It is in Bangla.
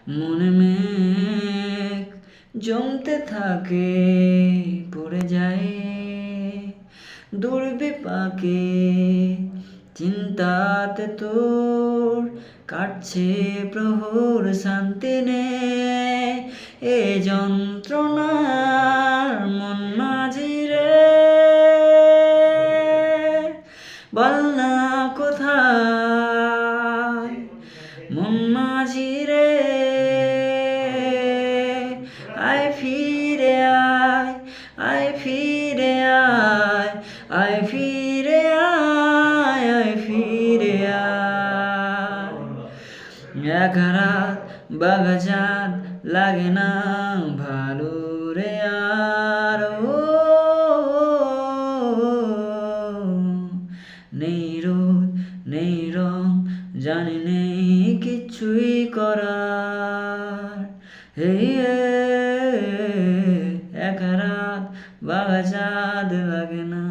মনে মেঘ জমতে থাকে, পড়ে যায় দুর্বিপাকে। চিন্তাতে তোর কাটছে প্রহর, শান্তি নেই এ যন্ত্রণার মন মাঝি রে। বল না কোথায় মন মাঝি রে, আয় ফিরে আয়, আয় ফিরে আয়, আয় ফিরে আয়, আয় ফিরে আয়। এক রাত বাগচাঁদ লাগে না ভালো রে আর, ও নেই রোদ নেই রং, জানি নেই কিছুই করার। এক রাত বাগচাঁদ লাগে না।